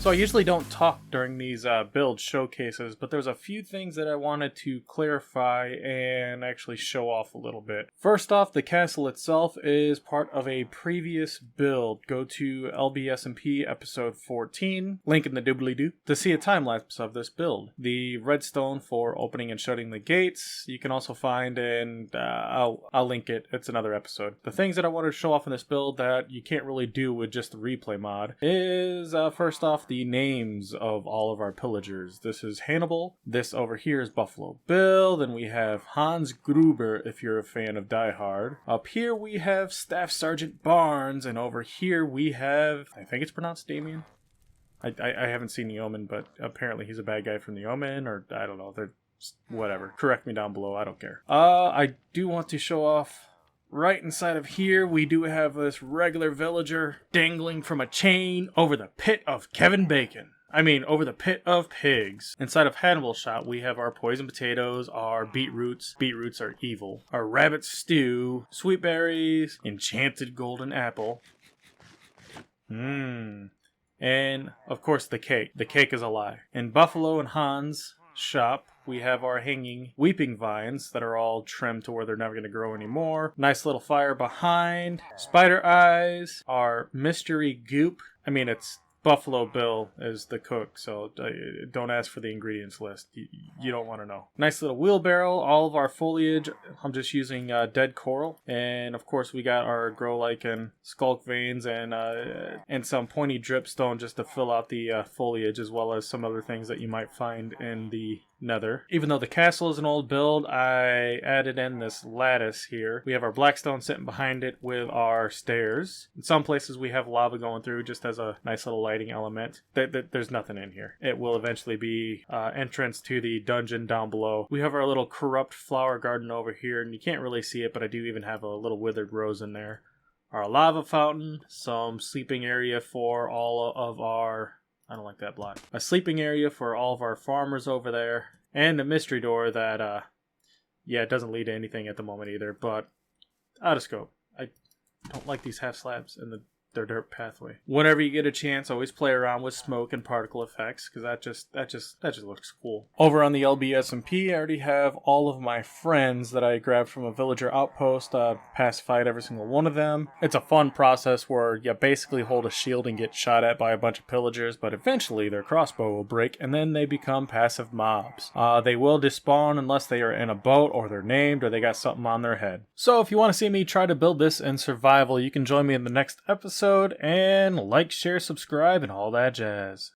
So I usually don't talk during these build showcases, but there's a few things that I wanted to clarify and actually show off a little bit. First off, the castle itself is part of a previous build. Go to LB SMP episode 14, link in the doobly-doo, to see a time-lapse of this build. The redstone for opening and shutting the gates, you can also find, and I'll link it, it's another episode. The things that I wanted to show off in this build that you can't really do with just the replay mod is, first off, the names of all of our pillagers. This is Hannibal. This over here is Buffalo Bill. Then we have Hans Gruber, if you're a fan of Die Hard. Up here we have Staff Sergeant Barnes, and over here we have, I think it's pronounced Damien. I haven't seen The Omen, but apparently he's a bad guy from The Omen, or I don't know. They're whatever. Correct me down below. I don't care. I do want to show off. Right inside of here, we do have this regular villager dangling from a chain over the pit of Kevin Bacon. Over the pit of pigs. Inside of Hannibal's shop, we have our poison potatoes, our beetroots. Beetroots are evil. Our rabbit stew, sweet berries, enchanted golden apple. And, of course, the cake. The cake is a lie. In Buffalo and Hans' shop, we have our hanging weeping vines that are all trimmed to where they're never going to grow anymore. Nice little fire behind. Spider eyes. Our mystery goop. It's Buffalo Bill is the cook, so don't ask for the ingredients list. You don't want to know. Nice little wheelbarrow. All of our foliage, I'm just using dead coral. And of course we got our grow lichen, skulk veins, and some pointy dripstone just to fill out the foliage, as well as some other things that you might find in the nether. Even though the castle is an old build, I added in this lattice here. We have our blackstone sitting behind it with our stairs. In some places we have lava going through just as a nice little lighting element. There's nothing in here. It will eventually be entrance to the dungeon down below. We have our little corrupt flower garden over here, and you can't really see it, but I do even have a little withered rose in there. Our lava fountain, some sleeping area for all of our... I don't like that block. A sleeping area for all of our farmers over there. And a mystery door that, it doesn't lead to anything at the moment either, but out of scope. I don't like these half slabs in their dirt pathway. Whenever you get a chance, always play around with smoke and particle effects, because that just looks cool. Over on the LB SMP, I already have all of my friends that I grabbed from a villager outpost, pacified every single one of them. It's a fun process where you basically hold a shield and get shot at by a bunch of pillagers, but eventually their crossbow will break, and then they become passive mobs. They will despawn unless they are in a boat, or they're named, or they got something on their head. So if you want to see me try to build this in survival, you can join me in the next episode, and like, share, subscribe, and all that jazz.